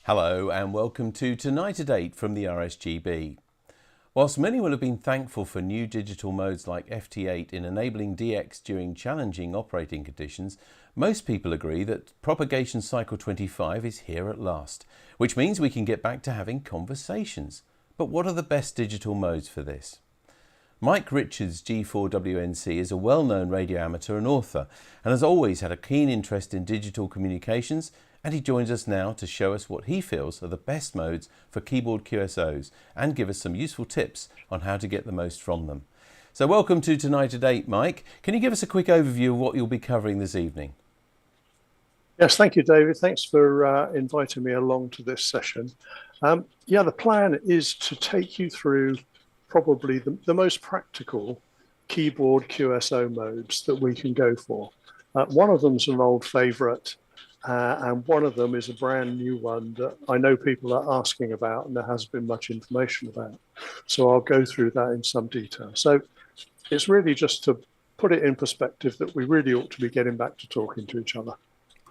Hello and welcome to Tonight at 8 from the RSGB. Whilst many will have been thankful for new digital modes like FT8 in enabling DX during challenging operating conditions, most people agree that propagation cycle 25 is here at last, which means we can get back to having conversations. But what are the best digital modes for this? Mike Richards' G4WNC is a well-known radio amateur and author and has always had a keen interest in digital communications, and he joins us now to show us what he feels are the best modes for keyboard QSOs and give us some useful tips on how to get the most from them. So welcome to Tonight at 8, Mike. Can you give us a quick overview of what you'll be covering this evening? Yes, thank you, David. Thanks for inviting me along to this session. The plan is to take you through probably the most practical keyboard QSO modes that we can go for. One of them is an old favorite, and one of them is a brand new one that I know people are asking about and there hasn't been much information about. So I'll go through that in some detail. So it's really just to put it in perspective that we really ought to be getting back to talking to each other.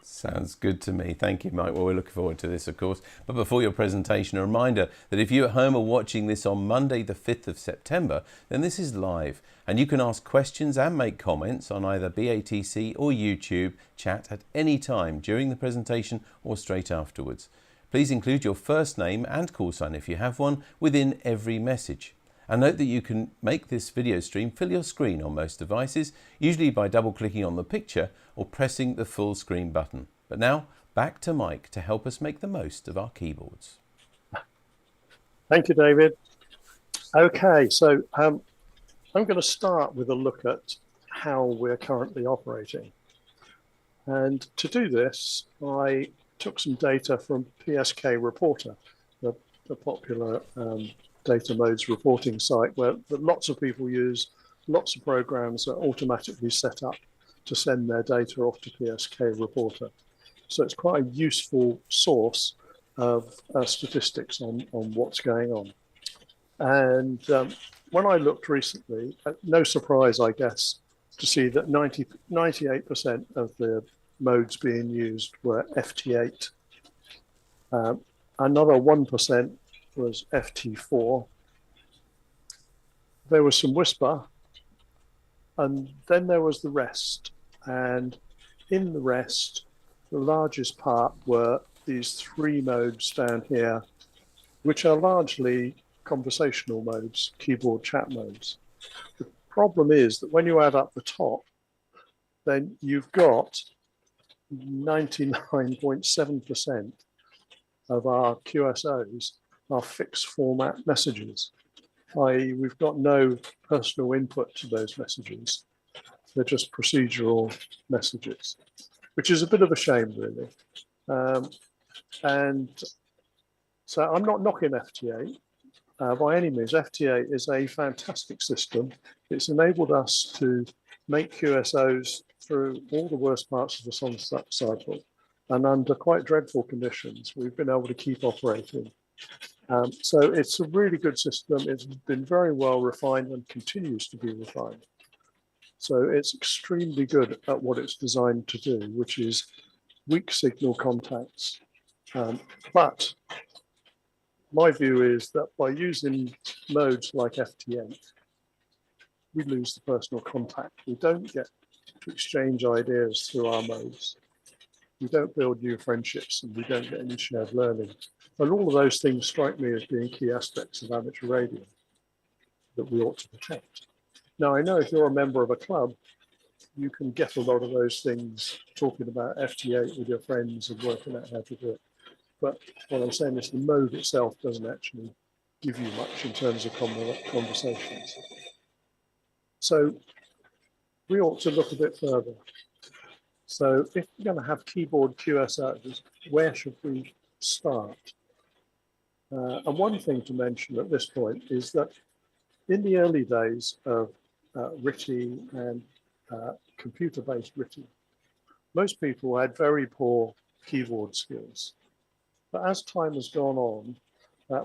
Sounds good to me. Thank you, Mike. Well, we're looking forward to this, of course. But before your presentation, a reminder that if you at home are watching this on Monday, the 5th of September, then this is live. And you can ask questions and make comments on either BATC or YouTube chat at any time during the presentation or straight afterwards. Please include your first name and call sign if you have one within every message. And note that you can make this video stream fill your screen on most devices, usually by double-clicking on the picture or pressing the full screen button. But now, back to Mike to help us make the most of our keyboards. Thank you, David. Okay, so I'm going to start with a look at how we're currently operating. And to do this, I took some data from PSK Reporter, the popular data modes reporting site where lots of people use, lots of programs are automatically set up to send their data off to PSK Reporter. So it's quite a useful source of statistics on what's going on. And when I looked recently, no surprise, I guess, to see that 98% of the modes being used were FT8. Another 1% was FT4. There was some whisper, and then there was the rest. And in the rest, the largest part were these three modes down here, which are largely conversational modes, keyboard chat modes. The problem is that when you add up the top, then you've got 99.7% of our QSOs are fixed format messages, i.e. we've got no personal input to those messages. They're just procedural messages, which is a bit of a shame, really. And so I'm not knocking FT8 by any means. FT8 is a fantastic system. It's enabled us to make QSOs through all the worst parts of the sun cycle, and under quite dreadful conditions, we've been able to keep operating. So it's a really good system. It's been very well refined and continues to be refined. So it's extremely good at what it's designed to do, which is weak signal contacts. But my view is that by using modes like FT8, we lose the personal contact. We don't get to exchange ideas through our modes. We don't build new friendships, and we don't get any shared learning. And all of those things strike me as being key aspects of amateur radio that we ought to protect. Now, I know if you're a member of a club, you can get a lot of those things talking about FT8 with your friends and working out how to do it. But what I'm saying is the mode itself doesn't actually give you much in terms of conversations. So we ought to look a bit further. So if we're going to have keyboard QSOs, where should we start? And one thing to mention at this point is that in the early days of RTTY and computer-based RTTY, most people had very poor keyboard skills. But as time has gone on,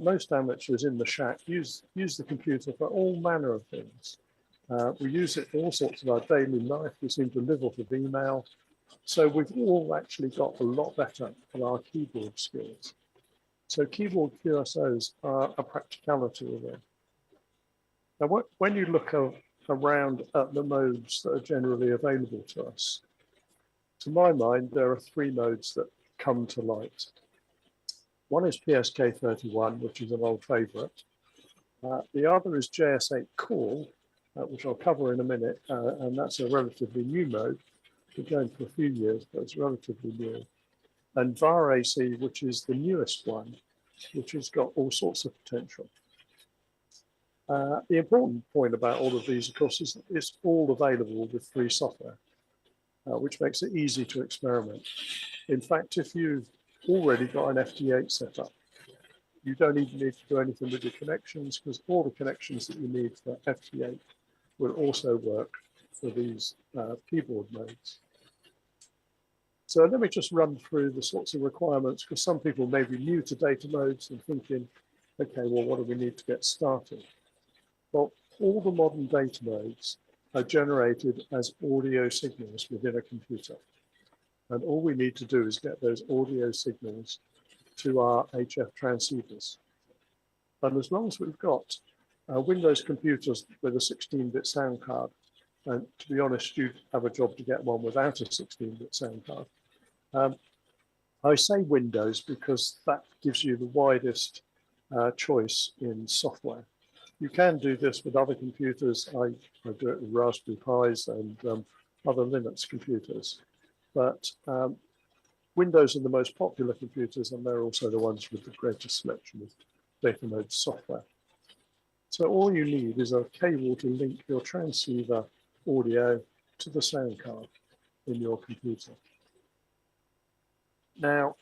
most amateurs in the shack use the computer for all manner of things. We use it for all sorts of our daily life. We seem to live off of email. So we've all actually got a lot better at our keyboard skills. So keyboard QSOs are a practicality of it. Now, when you look around at the modes that are generally available to us, to my mind, there are three modes that come to light. One is PSK31, which is an old favorite. The other is JS8 Call, which I'll cover in a minute, and that's a relatively new mode. Been going for a few years, but it's relatively new. And Vara AC, which is the newest one, which has got all sorts of potential. The important point about all of these, of course, is that it's all available with free software, which makes it easy to experiment. In fact, if you've already got an FT8 set up, you don't even need to do anything with your connections, because all the connections that you need for FT8 will also work for these keyboard modes. So let me just run through the sorts of requirements, because some people may be new to data modes and thinking, okay, well, what do we need to get started? Well, all the modern data modes are generated as audio signals within a computer. And all we need to do is get those audio signals to our HF transceivers. And as long as we've got Windows computers with a 16-bit sound card, and to be honest, you'd have a job to get one without a 16-bit sound card. I say Windows because that gives you the widest choice in software. You can do this with other computers. I do it with Raspberry Pis and other Linux computers. But Windows are the most popular computers, and they're also the ones with the greatest selection of data mode software. So all you need is a cable to link your transceiver audio to the sound card in your computer. Now,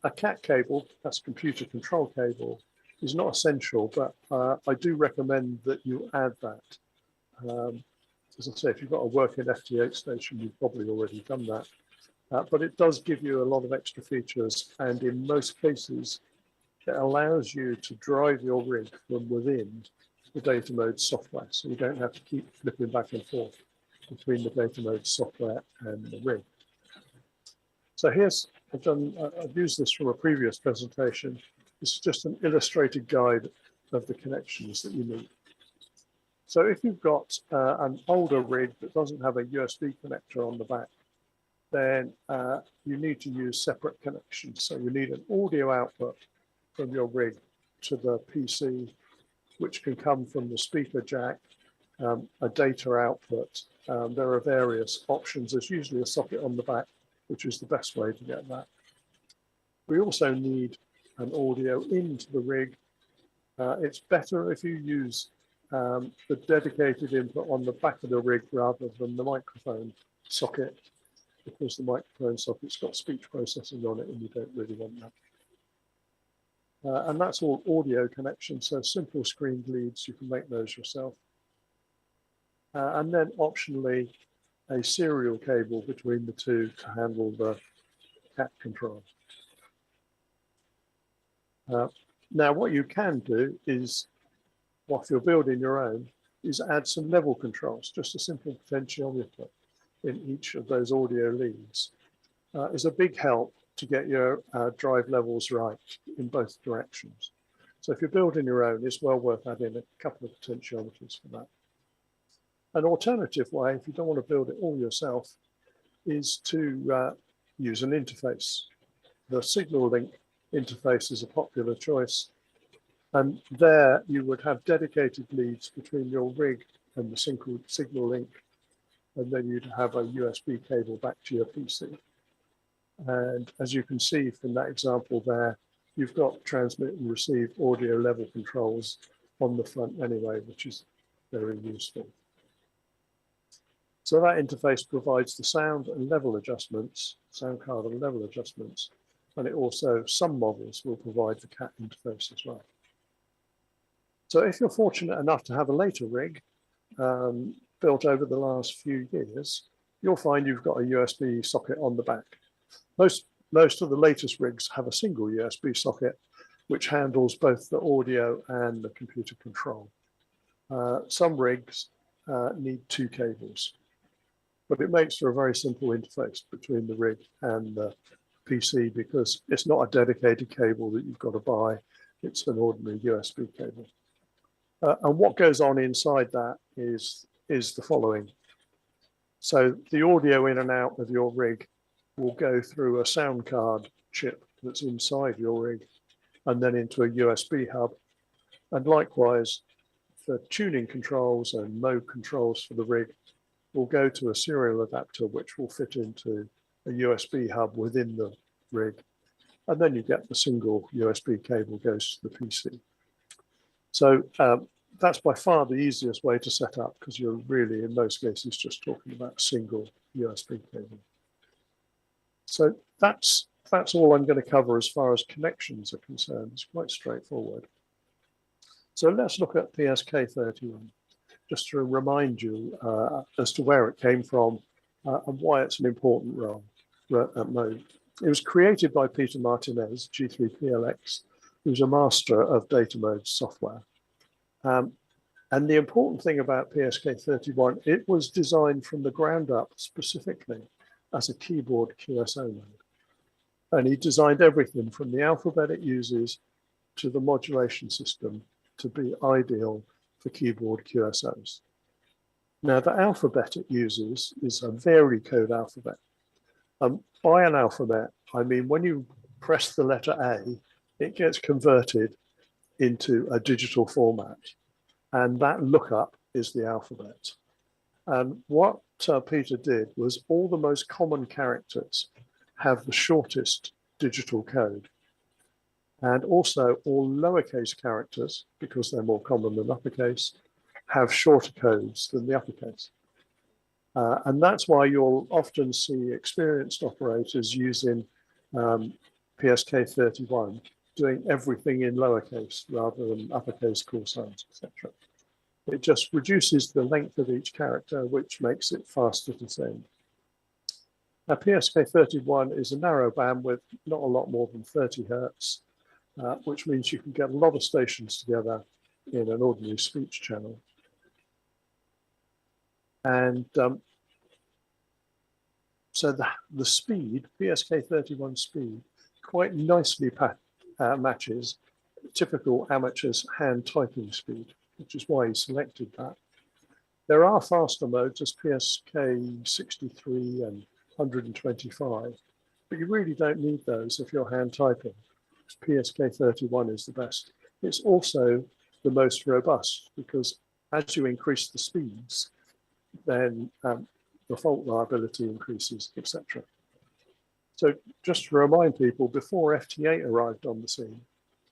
a CAT cable, that's computer control cable, is not essential, but I do recommend that you add that. As I say, if you've got a working FT8 station, you've probably already done that. But it does give you a lot of extra features, and in most cases, it allows you to drive your rig from within the data mode software, so you don't have to keep flipping back and forth between the data mode software and the rig. So here's, I've used this from a previous presentation. This is just an illustrated guide of the connections that you need. So if you've got an older rig that doesn't have a USB connector on the back, then you need to use separate connections. So you need an audio output from your rig to the PC, which can come from the speaker jack, a data output. There are various options. There's usually a socket on the back, which is the best way to get that. We also need an audio into the rig. It's better if you use the dedicated input on the back of the rig rather than the microphone socket, because the microphone socket's got speech processing on it and you don't really want that. And that's all audio connections, so simple screened leads, you can make those yourself. And then optionally, a serial cable between the two to handle the CAT control. Now, what you can do is, whilst you're building your own, is add some level controls. Just a simple potentiometer in each of those audio leads is a big help to get your drive levels right in both directions. So if you're building your own, it's well worth adding a couple of potentiometers for that. An alternative way, if you don't want to build it all yourself, is to use an interface. The signal link interface is a popular choice. And there you would have dedicated leads between your rig and the signal link. And then you'd have a USB cable back to your PC. And as you can see from that example there, you've got transmit and receive audio level controls on the front anyway, which is very useful. So that interface provides the sound and level adjustments, sound card and level adjustments, and it also, some models will provide the CAT interface as well. So if you're fortunate enough to have a later rig built over the last few years, you'll find you've got a USB socket on the back. Most of the latest rigs have a single USB socket, which handles both the audio and the computer control. Some rigs need two cables, but it makes for a very simple interface between the rig and the PC because it's not a dedicated cable that you've got to buy. It's an ordinary USB cable. And what goes on inside that is the following. So the audio in and out of your rig will go through a sound card chip that's inside your rig and then into a USB hub. And likewise, the tuning controls and mode controls for the rig will go to a serial adapter, which will fit into a USB hub within the rig. And then you get the single USB cable goes to the PC. So that's by far the easiest way to set up because you're really, in most cases, just talking about a single USB cable. So that's all I'm going to cover as far as connections are concerned. It's quite straightforward. So let's look at PSK31, just to remind you as to where it came from and why it's an important mode. It was created by Peter Martinez, G3PLX, who's a master of data mode software. And the important thing about PSK31, it was designed from the ground up specifically as a keyboard QSO mode. And he designed everything from the alphabet it uses to the modulation system to be ideal for keyboard QSOs. Now, the alphabet it uses is a varicode alphabet. By an alphabet, I mean when you press the letter A, it gets converted into a digital format. And that lookup is the alphabet. And what Peter did was all the most common characters have the shortest digital code. And also all lowercase characters, because they're more common than uppercase, have shorter codes than the uppercase. And that's why you'll often see experienced operators using PSK31 doing everything in lowercase rather than uppercase call signs, etc. It just reduces the length of each character, which makes it faster to send. Now, PSK31 is a narrow bandwidth, not a lot more than 30 hertz, which means you can get a lot of stations together in an ordinary speech channel. And so the speed, PSK31 speed, quite nicely matches typical amateur's hand typing speed, which is why he selected that. There are faster modes as PSK63 and 125, but you really don't need those if you're hand typing. PSK31 is the best. It's also the most robust because as you increase the speeds, then the fault liability increases, etc. So just to remind people, before FT8 arrived on the scene,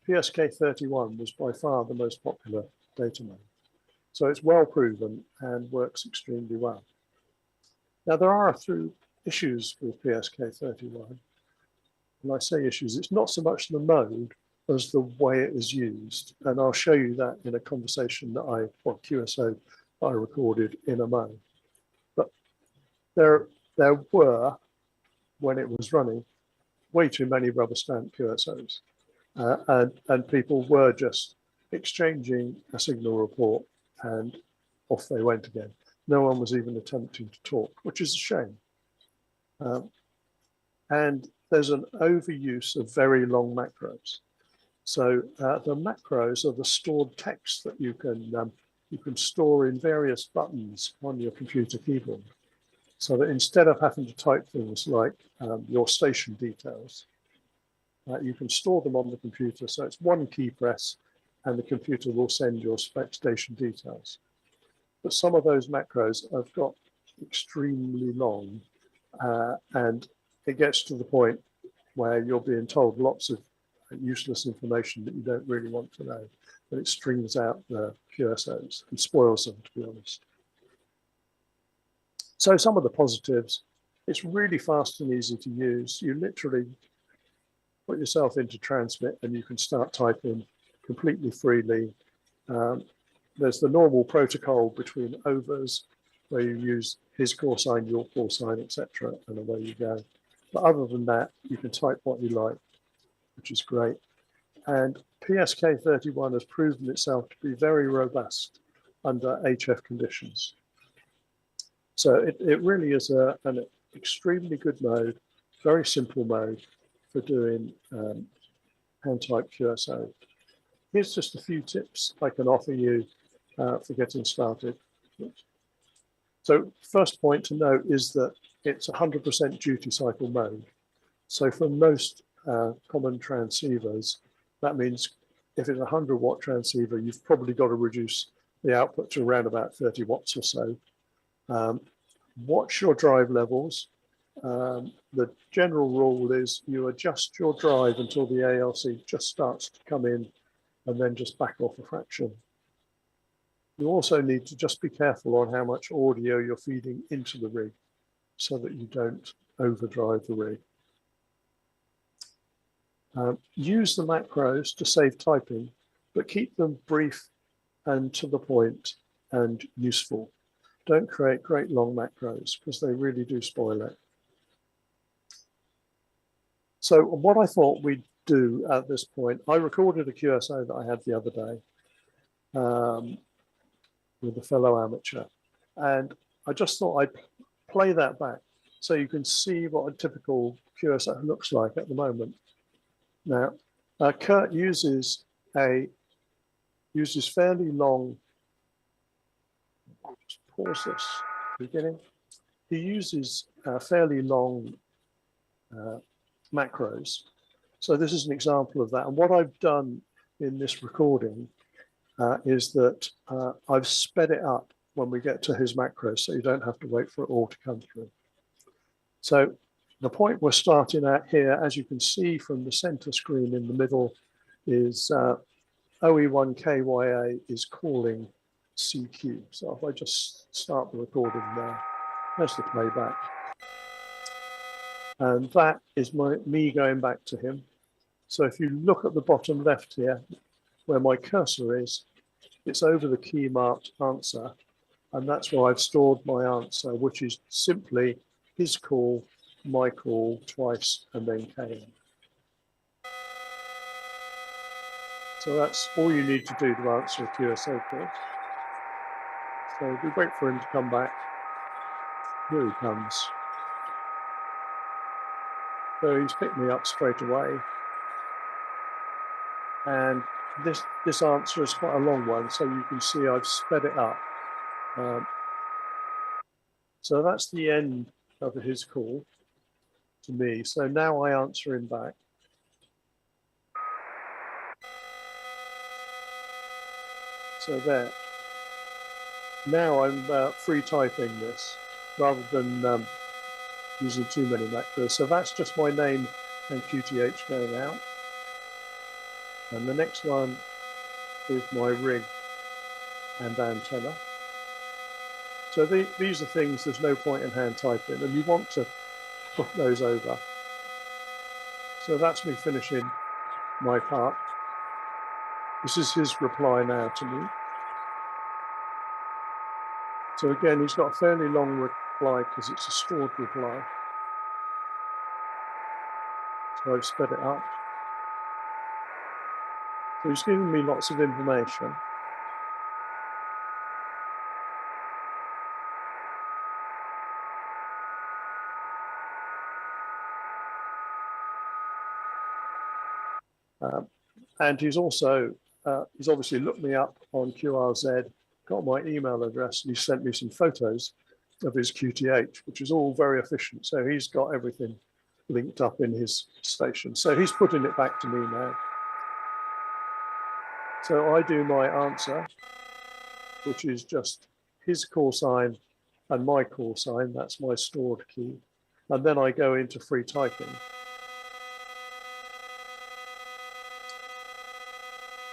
PSK31 was by far the most popular data mode. So it's well proven and works extremely well. Now there are a few issues with PSK31. When I say issues, it's not so much the mode as the way it is used. And I'll show you that in a conversation that QSO I recorded in a moment. But there were, when it was running, way too many rubber stamp QSOs. And people were just exchanging a signal report and off they went again. No one was even attempting to talk, which is a shame. And there's an overuse of very long macros. So the macros are the stored text that you can store in various buttons on your computer keyboard. So that instead of having to type things like your station details, you can store them on the computer. So it's one key press and the computer will send your station details. But some of those macros have got extremely long and it gets to the point where you're being told lots of useless information that you don't really want to know, but it strings out the QSOs and spoils them, to be honest. So some of the positives, it's really fast and easy to use. You literally put yourself into transmit and you can start typing completely freely. There's the normal protocol between overs where you use his call sign, your call sign, etc., and away you go. But other than that, you can type what you like, which is great. And PSK31 has proven itself to be very robust under HF conditions. So it really is an extremely good mode, very simple mode, for doing hand-type QSO. Here's just a few tips I can offer you for getting started. So first point to note is that it's 100% duty cycle mode. So for most common transceivers, that means if it's a 100-watt transceiver, you've probably got to reduce the output to around about 30 watts or so. Watch your drive levels. The general rule is you adjust your drive until the ALC just starts to come in and then just back off a fraction. You also need to just be careful on how much audio you're feeding into the rig so that you don't overdrive the rig. Use the macros to save typing, but keep them brief and to the point and useful. Don't create great long macros because they really do spoil it. So what I thought we'd do at this point, I recorded a QSO that I had the other day with a fellow amateur, and I just thought I'd play that back so you can see what a typical QSO looks like at the moment. Now, Kurt uses fairly long. I'll just pause this beginning. He uses fairly long macros. So this is an example of that. And what I've done in this recording is that I've sped it up when we get to his macros, so you don't have to wait for it all to come through. So the point we're starting at here, as you can see from the center screen in the middle, is OE1KYA is calling CQ. So if I just start the recording there, there's the playback. And that is me going back to him. So if you look at the bottom left here, where my cursor is, it's over the key marked answer. And that's where I've stored my answer, which is simply his call, my call twice, and then KM. So that's all you need to do to answer a QSO call. So we wait for him to come back. Here he comes. So he's picked me up straight away. And this answer is quite a long one, so you can see I've sped it up. So that's the end of his call to me. So now I answer him back. So there. Now I'm free typing this rather than using too many macros. So that's just my name and QTH going out. And the next one is my rig and antenna. So these are things there's no point in hand typing, and you want to put those over. So that's me finishing my part. This is his reply now to me. So again, he's got a fairly long reply because it's a stored reply. So I've sped it up. So he's giving me lots of information. And he's also, he's obviously looked me up on QRZ, got my email address, and he sent me some photos of his QTH, which is all very efficient. So he's got everything linked up in his station. So he's putting it back to me now. So I do my answer, which is just his call sign and my call sign. That's my stored key. And then I go into free typing.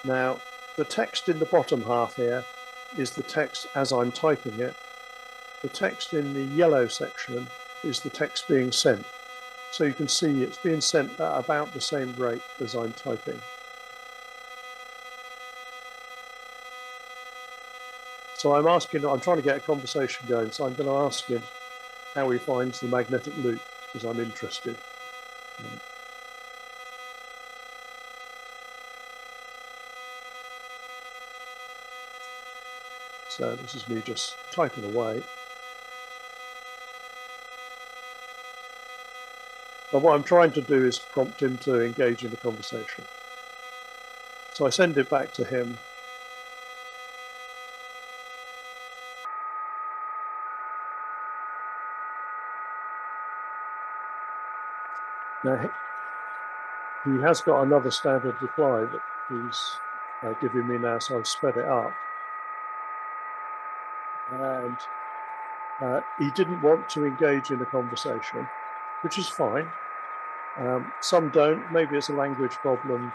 Now, the text in the bottom half here is the text as I'm typing it. The text in the yellow section is the text being sent. So you can see it's being sent at about the same rate as I'm typing. So I'm trying to get a conversation going. So I'm going to ask him how he finds the magnetic loop because I'm interested. So this is me just typing away. But what I'm trying to do is prompt him to engage in the conversation. So I send it back to him. Now, he has got another standard reply that he's giving me now, so I've sped it up. And he didn't want to engage in a conversation, which is fine. Some don't, maybe it's a language problem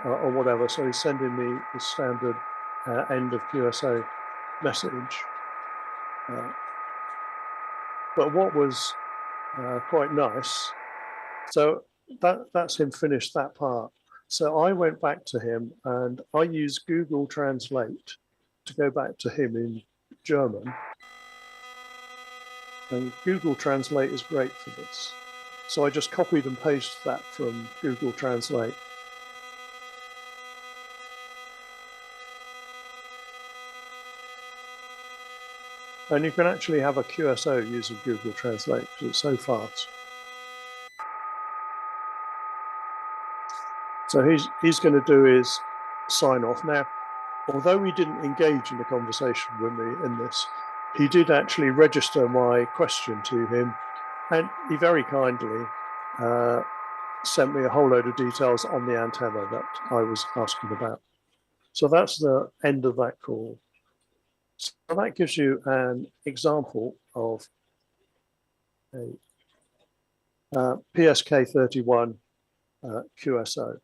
or whatever, so he's sending me the standard end of QSO message. But what was quite nice, so that's him finished that part. So I went back to him and I used Google Translate to go back to him in German. And Google Translate is great for this. So I just copied and pasted that from Google Translate. And you can actually have a QSO using Google Translate because it's so fast. So he's going to do his sign off. Now, although he didn't engage in the conversation with me in this, he did actually register my question to him, and he very kindly sent me a whole load of details on the antenna that I was asking about. So that's the end of that call. So that gives you an example of a PSK31 QSO.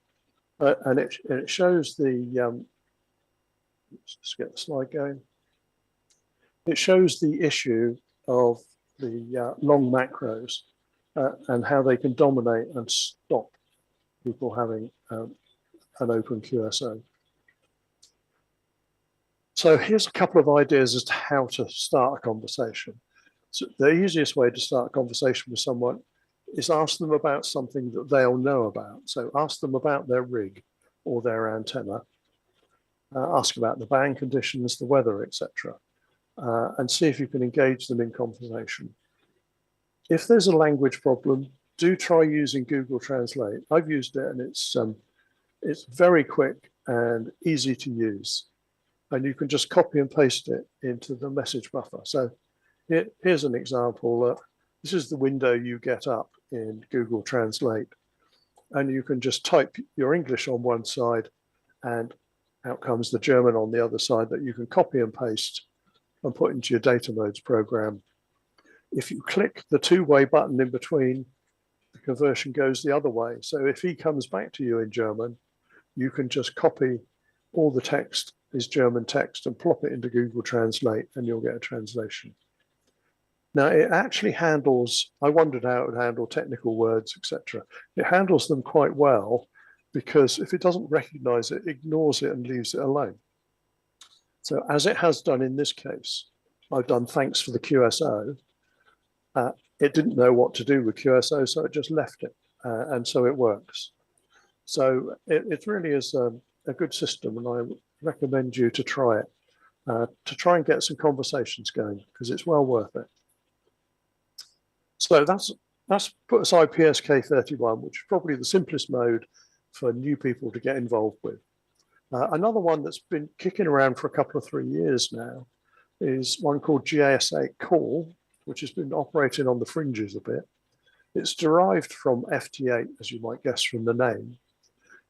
And it shows the, let's get the slide going. It shows the issue of the long macros and how they can dominate and stop people having an open QSO. So here's a couple of ideas as to how to start a conversation. So the easiest way to start a conversation with someone is ask them about something that they'll know about. So ask them about their rig or their antenna, ask about the band conditions, the weather, etc., and see if you can engage them in conversation. If there's a language problem, do try using Google Translate. I've used it and it's very quick and easy to use. And you can just copy and paste it into the message buffer. So here's an example. This is the window you get up in Google Translate. And you can just type your English on one side and out comes the German on the other side that you can copy and paste and put into your data modes program. If you click the two-way button in between, the conversion goes the other way. So if he comes back to you in German, you can just copy all the text, his German text, and plop it into Google Translate and you'll get a translation. Now it actually handles, I wondered how it would handle technical words, etc. It handles them quite well because if it doesn't recognize it, ignores it and leaves it alone. So as it has done in this case, I've done thanks for the QSO. It didn't know what to do with QSO, so it just left it, and so it works. So it really is a good system, and I recommend you to try it, to try and get some conversations going, because it's well worth it. So that's put aside PSK31, which is probably the simplest mode for new people to get involved with. Another one that's been kicking around for a couple of 3 years now is one called GSA Call, which has been operating on the fringes a bit. It's derived from FT8, as you might guess from the name.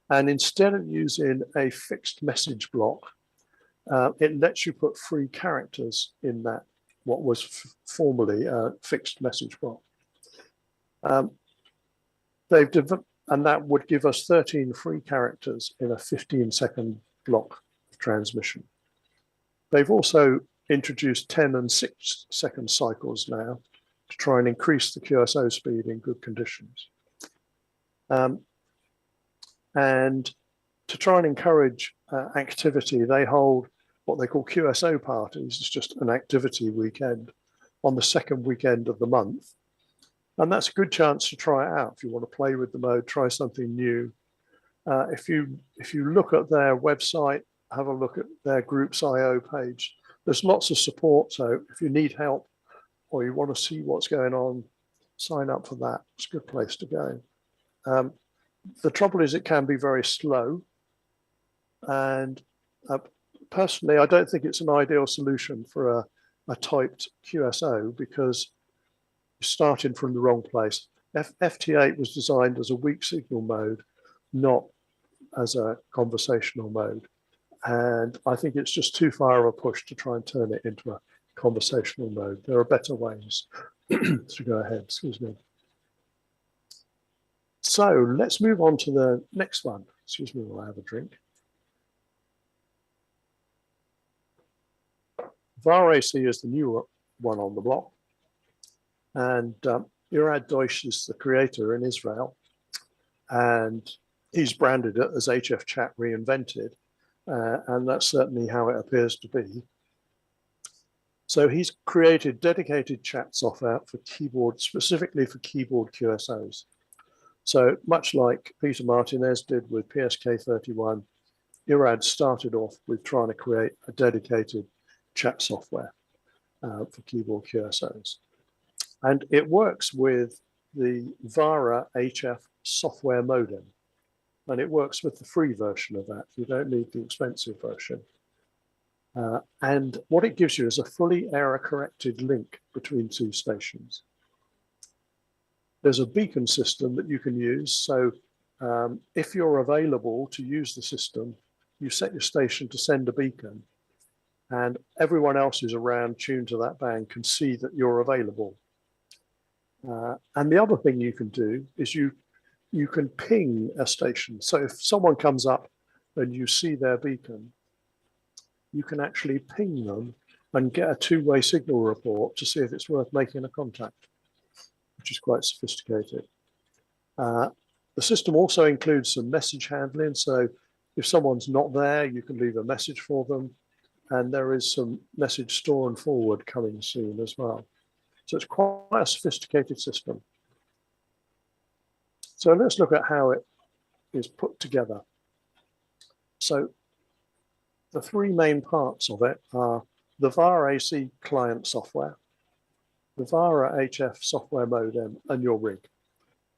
And instead of using a fixed message block, it lets you put 3 characters in that, what was formerly a fixed message block. And that would give us 13 free characters in a 15-second block of transmission. They've also introduced 10 and 6-second cycles now to try and increase the QSO speed in good conditions. And to try and encourage activity, they hold what they call QSO parties. It's just an activity weekend on the second weekend of the month. And that's a good chance to try it out. If you want to play with the mode, try something new. If you look at their website, have a look at their Groups IO page, there's lots of support. So if you need help or you want to see what's going on, sign up for that. It's a good place to go. The trouble is it can be very slow. And personally, I don't think it's an ideal solution for a typed QSO because you're starting from the wrong place. FT8 was designed as a weak signal mode, not as a conversational mode. And I think it's just too far of a push to try and turn it into a conversational mode. There are better ways to go ahead, excuse me. So let's move on to the next one. Excuse me while I have a drink. Vara AC is the new one on the block. And Irad Deutsch is the creator in Israel. And he's branded it as HF Chat Reinvented. And that's certainly how it appears to be. So he's created dedicated chat software for keyboard, specifically for keyboard QSOs. So much like Peter Martinez did with PSK31, Irad started off with trying to create a dedicated chat software for keyboard QSOs. And it works with the Vara HF software modem. And it works with the free version of that. You don't need the expensive version. And what it gives you is a fully error-corrected link between two stations. There's a beacon system that you can use. So if you're available to use the system, you set your station to send a beacon, and everyone else who's around tuned to that band can see that you're available. And the other thing you can do is you can ping a station. So if someone comes up and you see their beacon, you can actually ping them and get a two-way signal report to see if it's worth making a contact, which is quite sophisticated. The system also includes some message handling. So if someone's not there, you can leave a message for them. And there is some message store and forward coming soon as well. So it's quite a sophisticated system. So let's look at how it is put together. So the three main parts of it are the Vara AC client software, the Vara HF software modem, and your rig.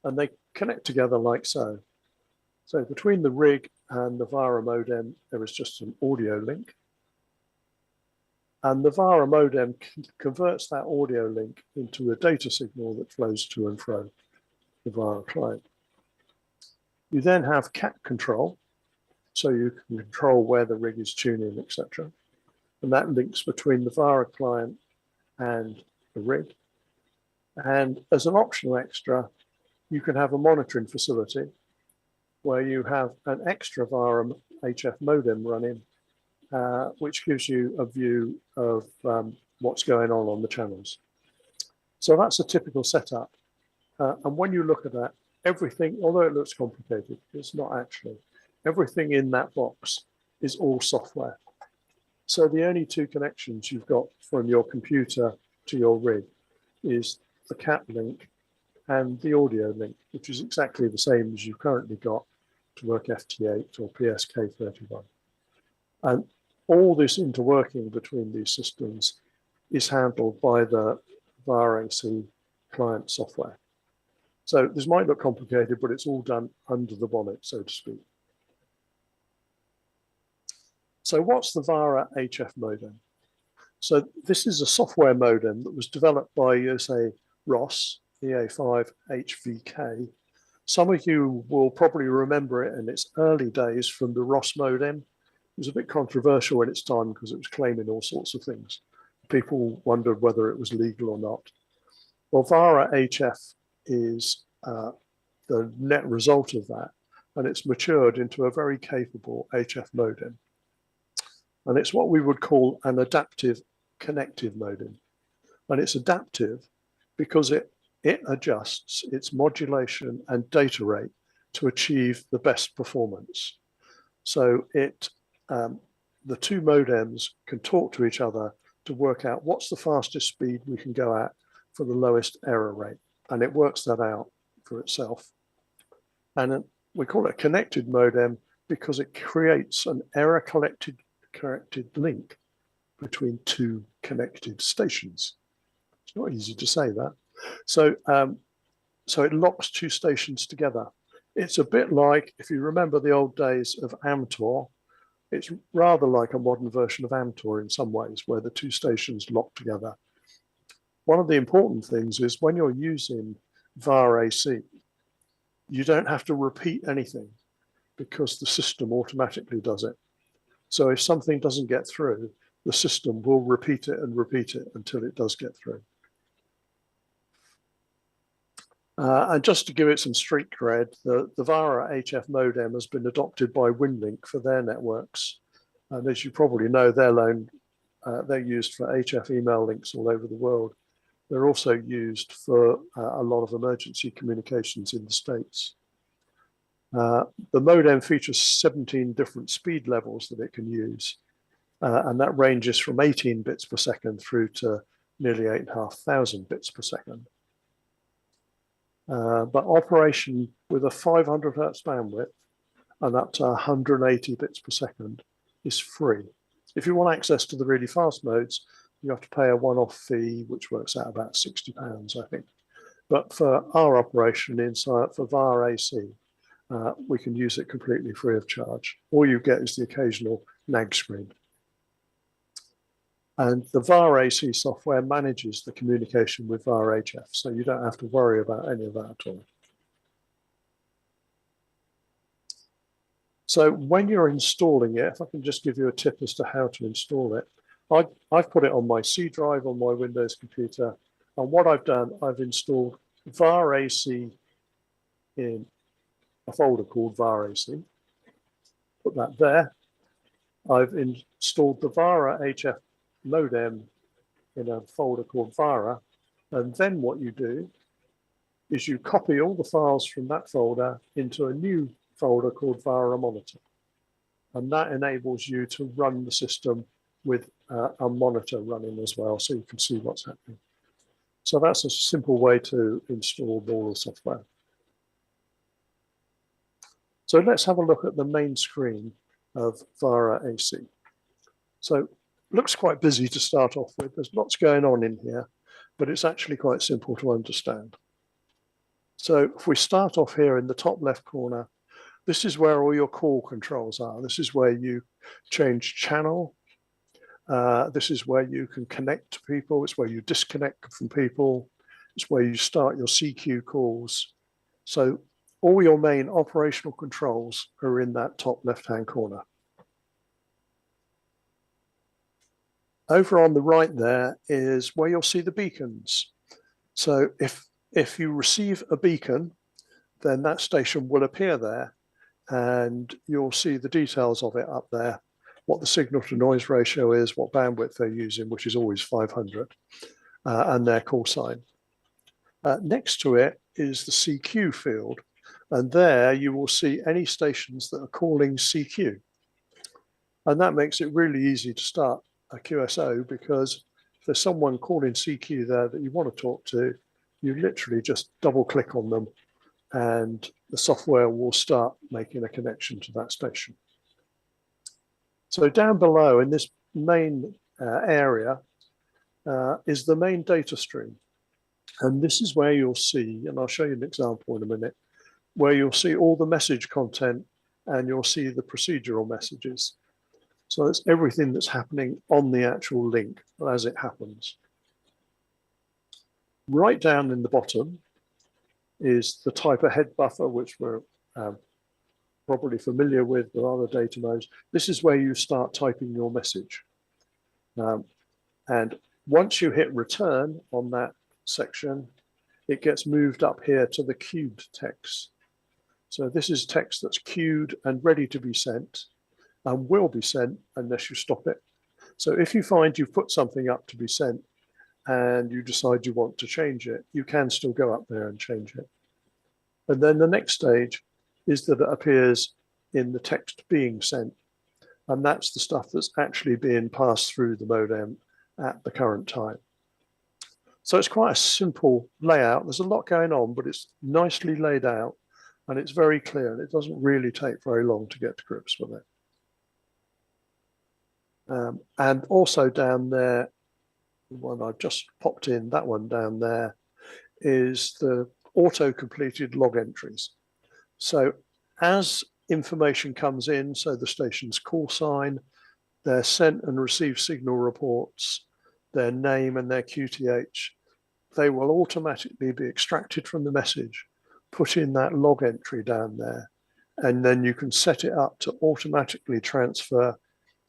And they connect together like so. So between the rig and the Vara modem, there is just an audio link. And the Vara modem converts that audio link into a data signal that flows to and fro the Vara client. You then have cat control, so you can control where the rig is tuning, etc. And that links between the Vara client and the rig. And as an optional extra, you can have a monitoring facility where you have an extra Vara HF modem running, which gives you a view of what's going on the channels. So that's a typical setup. And when you look at that, everything, although it looks complicated, it's not actually. Everything in that box is all software. So the only two connections you've got from your computer to your rig is the cat link and the audio link, which is exactly the same as you've currently got to work FT8 or PSK31. And all this interworking between these systems is handled by the Vara AC client software. So this might look complicated, but it's all done under the bonnet, so to speak. So what's the Vara HF modem? So this is a software modem that was developed by USA ROS, EA5 HVK. Some of you will probably remember it in its early days from the ROS modem. It was a bit controversial in its time because it was claiming all sorts of things. People wondered whether it was legal or not. Well, Vara HF is the net result of that, and it's matured into a very capable HF modem. And it's what we would call an adaptive connective modem. And it's adaptive because it adjusts its modulation and data rate to achieve the best performance. So the two modems can talk to each other to work out what's the fastest speed we can go at for the lowest error rate. And it works that out for itself. And we call it a connected modem because it creates an error-corrected link between two connected stations. It's not easy to say that. So So it locks two stations together. It's a bit like, if you remember the old days of Amtor, it's rather like a modern version of Amtor in some ways, where the two stations lock together. One of the important things is when you're using Vara AC, you don't have to repeat anything because the system automatically does it. So if something doesn't get through, the system will repeat it until it does get through. And just to give it some street cred, the Vara HF modem has been adopted by WinLink for their networks. And as you probably know, they're used for HF email links all over the world. They're also used for a lot of emergency communications in the States. The modem features 17 different speed levels that it can use. And that ranges from 18 bits per second through to nearly 8,500 bits per second. But operation with a 500 hertz bandwidth and up to 180 bits per second is free. If you want access to the really fast modes, you have to pay a one-off fee, which works out about £60, I think. But for our operation inside for Vara AC, we can use it completely free of charge. All you get is the occasional nag screen. And the Vara AC software manages the communication with Vara HF, so you don't have to worry about any of that at all. So when you're installing it, if I can just give you a tip as to how to install it, I've put it on my C drive on my Windows computer. And what I've done, I've installed Vara AC in a folder called Vara AC. Put that there. I've installed the Vara HF modem in a folder called Vara. And then what you do is you copy all the files from that folder into a new folder called Vara Monitor. And that enables you to run the system with a monitor running as well, so you can see what's happening. So that's a simple way to install all the software. So let's have a look at the main screen of Vara AC. So looks quite busy to start off with. There's lots going on in here, but it's actually quite simple to understand. So if we start off here in the top left corner, this is where all your call controls are. This is where you change channel. This is where you can connect to people. It's where you disconnect from people. It's where you start your CQ calls. So all your main operational controls are in that top left-hand corner. Over on the right there is where you'll see the beacons. So if you receive a beacon, then that station will appear there and you'll see the details of it up there, what the signal to noise ratio is, what bandwidth they're using, which is always 500, and their call sign. Next to it is the CQ field, and there you will see any stations that are calling CQ. And that makes it really easy to start a QSO, because if there's someone calling CQ there that you want to talk to, you literally just double click on them and the software will start making a connection to that station. So down below in this main area is the main data stream. And this is where you'll see, and I'll show you an example in a minute, where you'll see all the message content and you'll see the procedural messages. So it's everything that's happening on the actual link as it happens. Right down in the bottom is the type ahead buffer, which we're probably familiar with other data modes. This is where you start typing your message. And once you hit return on that section, it gets moved up here to the queued text. So this is text that's queued and ready to be sent and will be sent unless you stop it. So if you find you've put something up to be sent and you decide you want to change it, you can still go up there and change it. And then the next stage is that it appears in the text being sent. And that's the stuff that's actually being passed through the modem at the current time. So it's quite a simple layout. There's a lot going on, but it's nicely laid out and it's very clear, and it doesn't really take very long to get to grips with it. And also down there, the one I've just popped in, that one down there, is auto-completed log entries. So as information comes in, so the station's call sign, their sent and received signal reports, their name and their QTH, they will automatically be extracted from the message, put in that log entry down there, and then you can set it up to automatically transfer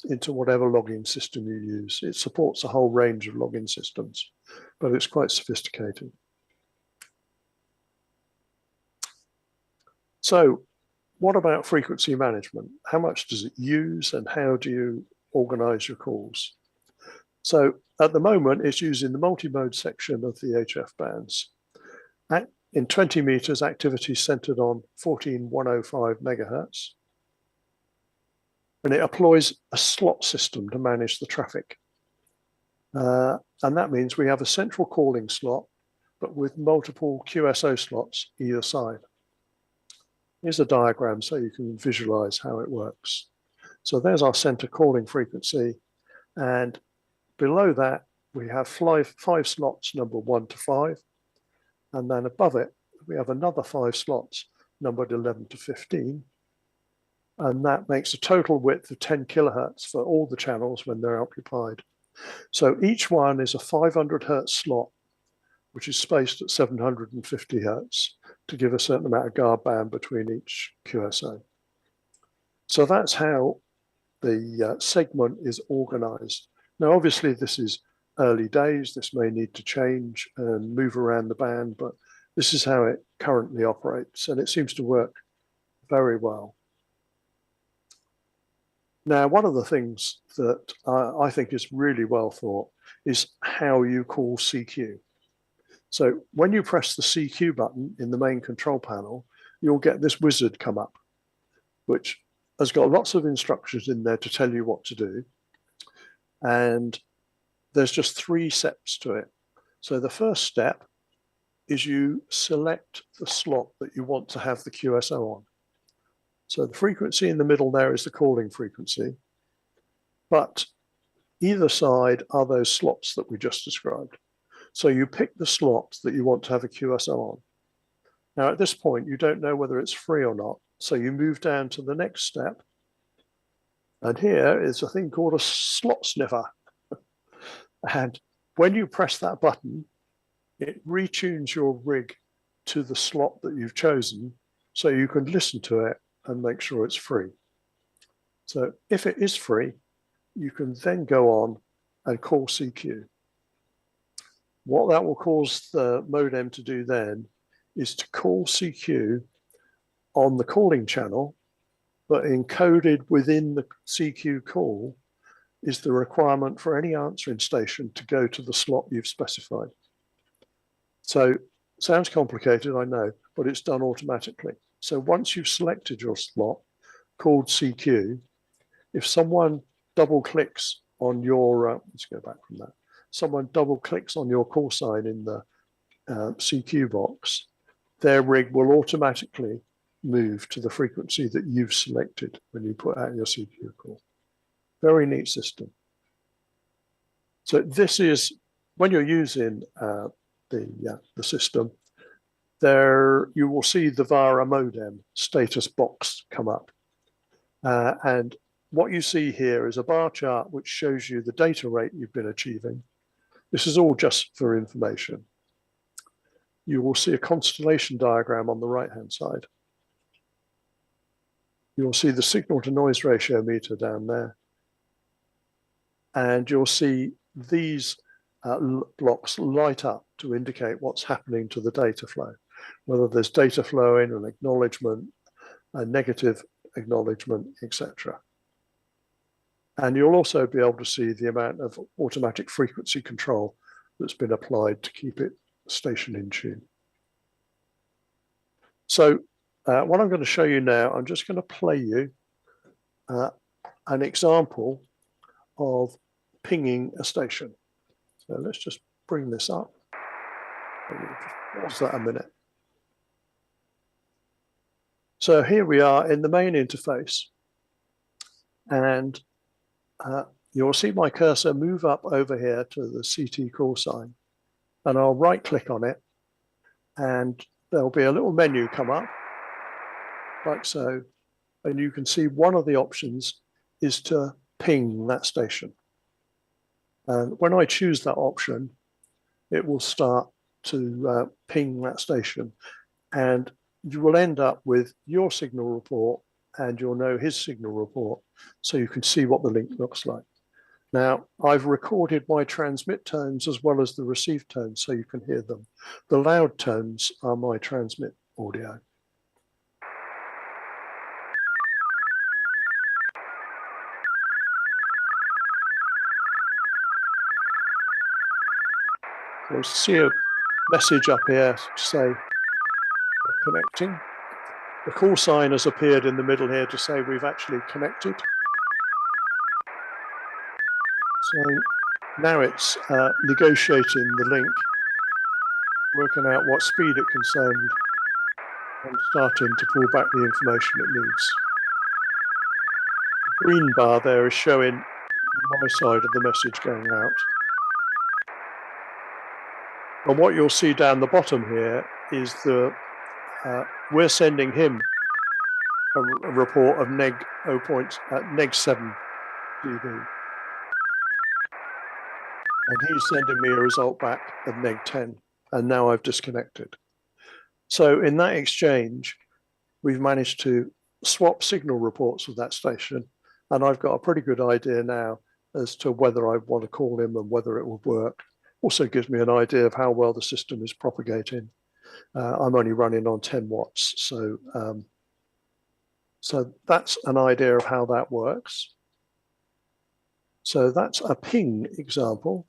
into whatever login system you use. It supports a whole range of login systems, but it's quite sophisticated. So what about frequency management? How much does it use and how do you organize your calls? So at the moment, it's using the multi-mode section of the HF bands. In 20 meters, activity centered on 14105 megahertz. And it employs a slot system to manage the traffic. And that means we have a central calling slot, but with multiple QSO slots either side. Here's a diagram so you can visualize how it works. So there's our center calling frequency. And below that, we have five slots, number 1 to 5. And then above it, we have another 5 slots, numbered 11 to 15. And that makes a total width of 10 kilohertz for all the channels when they're occupied. So each one is a 500 hertz slot, which is spaced at 750 hertz to give a certain amount of guard band between each QSO. So that's how the segment is organized. Now, obviously, this is early days. This may need to change and move around the band, but this is how it currently operates, and it seems to work very well. Now, one of the things that I think is really well thought is how you call CQ. So when you press the CQ button in the main control panel, you'll get this wizard come up, which has got lots of instructions in there to tell you what to do. And there's just 3 steps to it. So the first step is you select the slot that you want to have the QSO on. So the frequency in the middle there is the calling frequency, but either side are those slots that we just described. So you pick the slot that you want to have a QSO on. Now at this point, you don't know whether it's free or not. So you move down to the next step. And here is a thing called a slot sniffer. And when you press that button, it retunes your rig to the slot that you've chosen so you can listen to it and make sure it's free. So if it is free, you can then go on and call CQ. What that will cause the modem to do then is to call CQ on the calling channel, but encoded within the CQ call is the requirement for any answering station to go to the slot you've specified. So sounds complicated, I know, but it's done automatically. So once you've selected your slot called CQ, if someone double clicks on your, let's go back from that. Someone double clicks on your call sign in the CQ box, their rig will automatically move to the frequency that you've selected when you put out your CQ call. Very neat system. So this is, when you're using the system, there you will see the Vara modem status box come up. And what you see here is a bar chart which shows you the data rate you've been achieving. This is all just for information. You will see a constellation diagram on the right-hand side. You'll see the signal to noise ratio meter down there. And you'll see these blocks light up to indicate what's happening to the data flow, whether there's data flowing, an acknowledgement, a negative acknowledgement, etc. And you'll also be able to see the amount of automatic frequency control that's been applied to keep it station in tune. So what I'm going to show you now, I'm just going to play you an example of pinging a station. So let's just bring this up. Pause that a minute. So here we are in the main interface, and you'll see my cursor move up over here to the CT call sign, and I'll right click on it, and there'll be a little menu come up, like so, and you can see one of the options is to ping that station. And when I choose that option, it will start to ping that station, and you will end up with your signal report and you'll know his signal report, so you can see what the link looks like. Now, I've recorded my transmit tones as well as the receive tones so you can hear them. The loud tones are my transmit audio. You'll see a message up here to say connecting. The call sign has appeared in the middle here to say we've actually connected. So now it's negotiating the link, working out what speed it can send, and starting to pull back the information it needs. The green bar there is showing my side of the message going out. And what you'll see down the bottom here is we're sending him a report of neg 7 dB. And he's sending me a result back of neg 10, and now I've disconnected. So in that exchange, we've managed to swap signal reports with that station, and I've got a pretty good idea now as to whether I want to call him and whether it would work. Also gives me an idea of how well the system is propagating. I'm only running on 10 watts, so that's an idea of how that works. So that's a ping example.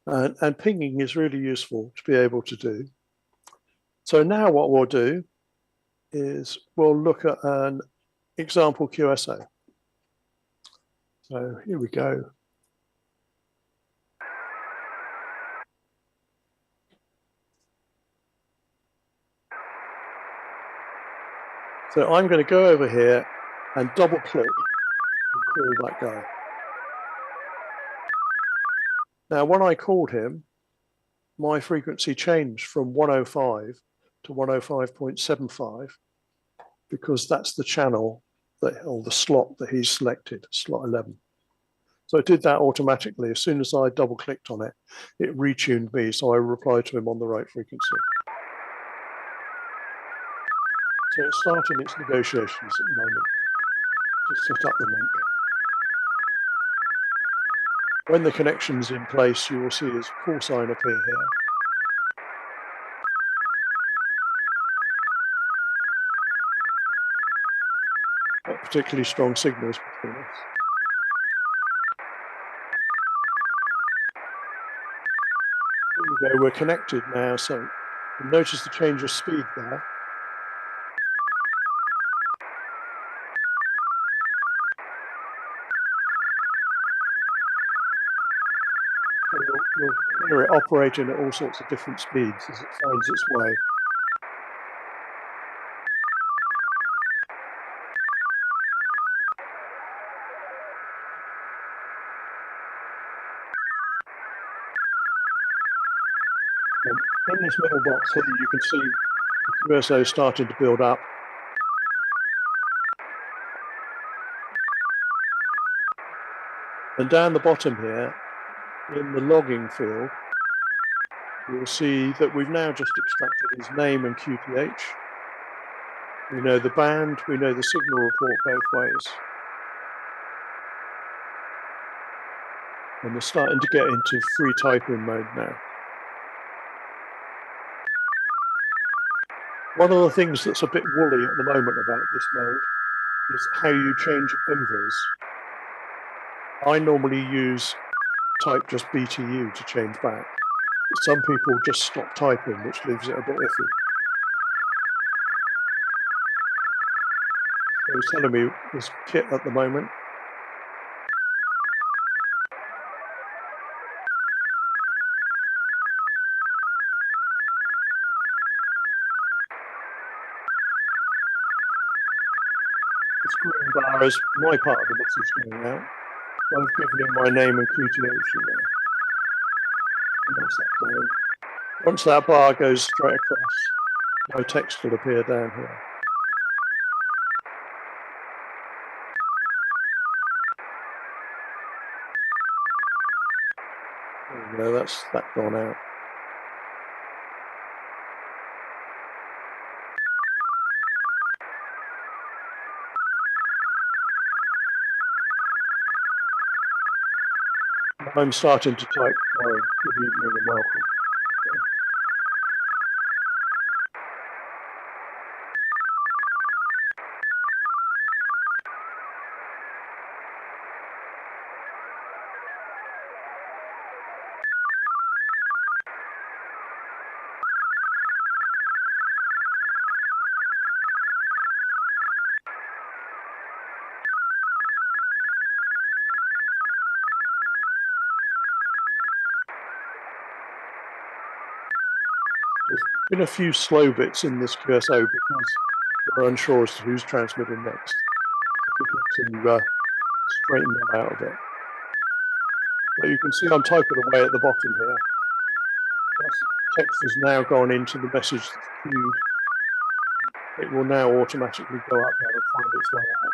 And pinging is really useful to be able to do. So now what we'll do is we'll look at an example QSO. So here we go. So I'm going to go over here and double click and call that guy. Now, when I called him, my frequency changed from 105 to 105.75 because that's the channel or the slot that he's selected, slot 11. So it did that automatically. As soon as I double clicked on it, it retuned me, so I replied to him on the right frequency. So it's starting its negotiations at the moment to set up the link. When the connection's in place, you will see his call sign appear here. Not particularly strong signals between us. There we go, we're connected now, so notice the change of speed there. You'll hear it operating at all sorts of different speeds as it finds its way. And in this middle box here, you can see the QSO starting to build up. And down the bottom here, in the logging field, you'll see that we've now just extracted his name and QTH. We know the band, we know the signal report both ways. And we're starting to get into free typing mode now. One of the things that's a bit woolly at the moment about this mode is how you change overs. I normally use type just BTU to change back. But some people just stop typing, which leaves it a bit iffy. So he's telling me this kit at the moment. This green bar is my part of the message going out. I've given him my name and QTH in there. And that's that down. Once that bar goes straight across, no text will appear down here. There we go, that's that gone out. I'm starting to type, good evening and welcome. There's been a few slow bits in this QSO because we're unsure as to who's transmitting next. I think to straighten that out a bit. But you can see I'm typing away at the bottom here. That text has now gone into the message that's queued. It will now automatically go up there and find its way out.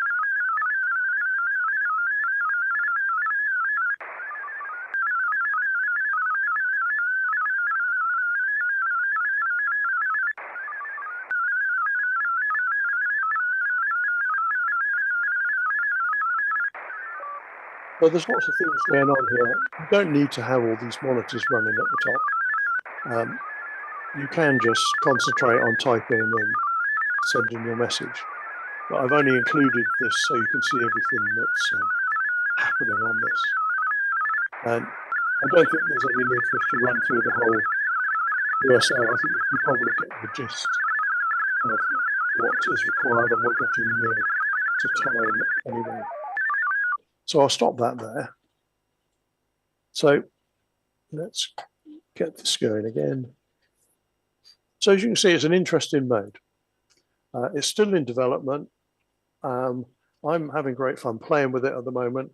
So there's lots of things going on here. You don't need to have all these monitors running at the top. You can just concentrate on typing and sending your message. But I've only included this so you can see everything that's happening on this. And I don't think there's any need for us to run through the whole QSO. I think you probably get the gist of what is required, and we're getting near to time anyway. So I'll stop that there. So let's get this going again. So as you can see, it's an interesting mode. It's still in development. I'm having great fun playing with it at the moment.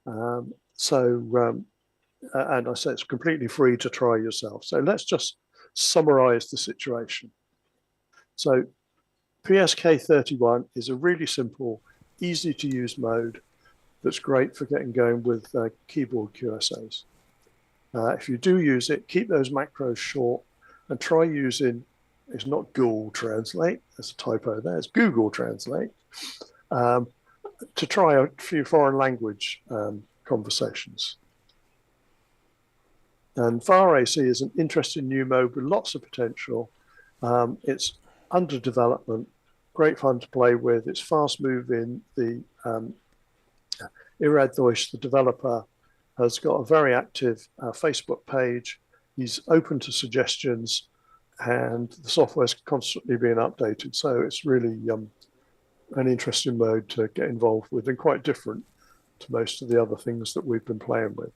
And I say it's completely free to try yourself. So let's just summarize the situation. So PSK31 is a really simple, easy to use mode that's great for getting going with keyboard QSOs. If you do use it, keep those macros short and try using, it's not Google Translate, there's a typo there, it's Google Translate, to try a few foreign language conversations. And Vara AC is an interesting new mode with lots of potential. It's under development, great fun to play with. It's fast moving. The Irad Deutsch, the developer, has got a very active Facebook page. He's open to suggestions, and the software's constantly being updated. So it's really an interesting mode to get involved with, and quite different to most of the other things that we've been playing with.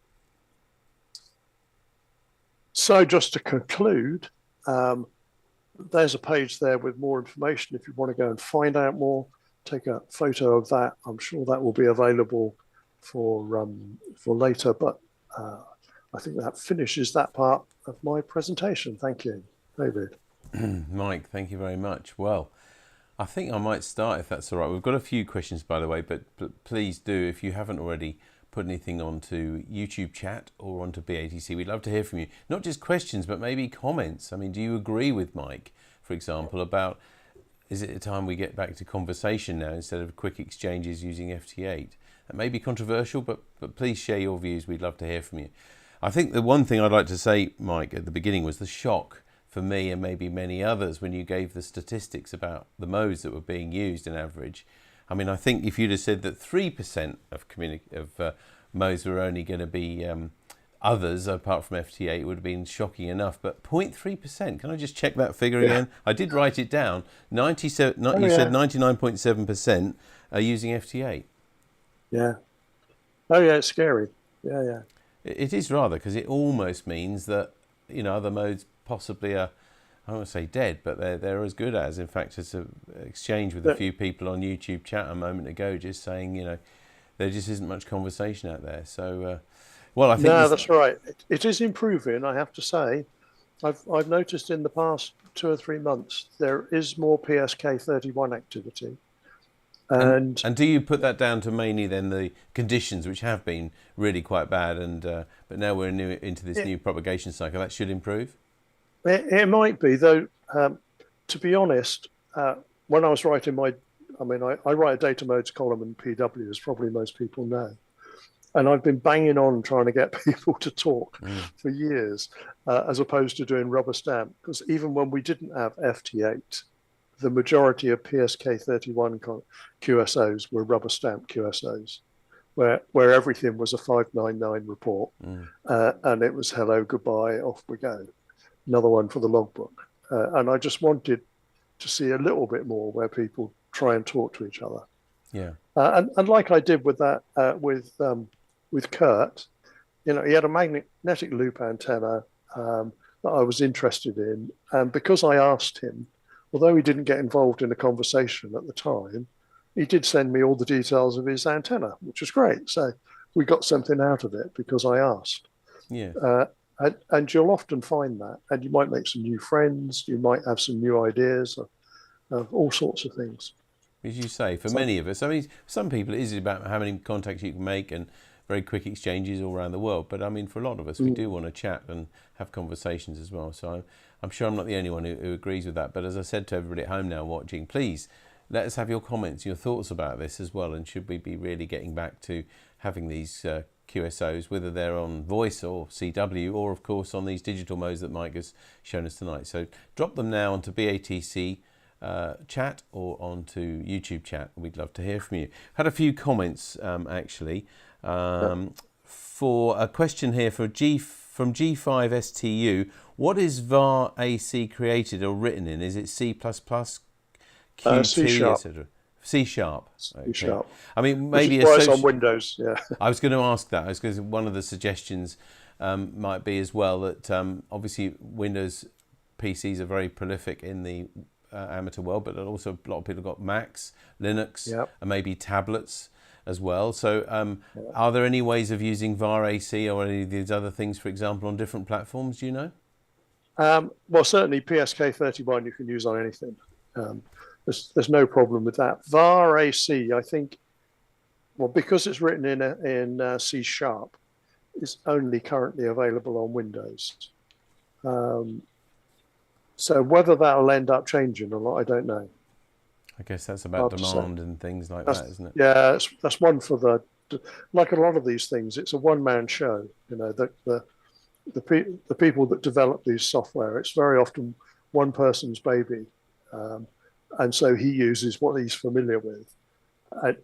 So just to conclude, there's a page there with more information if you want to go and find out more. Take a photo of that. I'm sure that will be available for later, but I think that finishes that part of my presentation. Thank you, David. Mike, thank you very much. Well, I think I might start, if that's all right. We've got a few questions, by the way, but please do, if you haven't already put anything onto YouTube chat or onto BATC, we'd love to hear from you. Not just questions, but maybe comments. I mean, do you agree with Mike, for example, about, is it a time we get back to conversation now instead of quick exchanges using FT8? That may be controversial, but please share your views. We'd love to hear from you. I think the one thing I'd like to say, Mike, at the beginning was the shock for me and maybe many others when you gave the statistics about the modes that were being used in average. I mean, I think if you'd have said that 3% of modes were only going to be others apart from FT8, it would have been shocking enough. But 0.3%, can I just check that figure again? I did write it down. You said 99.7% are using FT8. Yeah. Oh yeah, it's scary. Yeah. It is rather, because it almost means that, you know, other modes possibly are, I don't want to say dead, but they're as good as. In fact, it's an exchange with a few people on YouTube chat a moment ago just saying, you know, there just isn't much conversation out there. So, well, I think... No, that's right. It is improving, I have to say. I've noticed in the past 2 or 3 months there is more PSK31 activity, and And do you put that down to mainly then the conditions, which have been really quite bad, and but now we're into this new propagation cycle, that should improve? it might be, though. To be honest, when I was writing I write a data modes column in PW, as probably most people know. And I've been banging on trying to get people to talk for years, as opposed to doing rubber stamp. Because even when we didn't have FT8, the majority of PSK31 QSOs were rubber stamp QSOs, where everything was a 599 report. And it was hello, goodbye, off we go. Another one for the logbook. And I just wanted to see a little bit more where people try and talk to each other. Yeah. And like I did with that, with Kurt, he had a magnetic loop antenna that I was interested in. And because I asked him, although he didn't get involved in a conversation at the time, he did send me all the details of his antenna, which was great. So we got something out of it because I asked. Yeah. And you'll often find that, and you might make some new friends, you might have some new ideas of all sorts of things. As you say, for many of us, I mean, some people it is about how many contacts you can make and very quick exchanges all around the world. But I mean, for a lot of us, we do want to chat and have conversations as well. So I'm sure I'm not the only one who agrees with that. But as I said to everybody at home now watching, please let us have your comments, your thoughts about this as well. And should we be really getting back to having these QSOs, whether they're on voice or CW, or of course on these digital modes that Mike has shown us tonight. So drop them now onto BATC chat or onto YouTube chat. We'd love to hear from you. Had a few comments actually. For a question here from G4WNC, what is var AC created or written in? Is it C++, Qt, etc.? C sharp. C sharp. I mean, maybe it's on Windows. Yeah. I was going to ask that. I was going to, one of the suggestions might be as well that obviously Windows PCs are very prolific in the amateur world, but also a lot of people got Macs, Linux, and maybe tablets as well. So are there any ways of using VAR AC or any of these other things, for example, on different platforms, do you know? Well, certainly PSK31 you can use on anything. There's no problem with that. VAR AC, I think, well, because it's written in C sharp, is only currently available on Windows. So whether that'll end up changing or not, I don't know. I guess that's about demand and things like that, isn't it? Yeah, that's one for like a lot of these things, it's a one-man show. The people that develop these software, it's very often one person's baby. And so he uses what he's familiar with.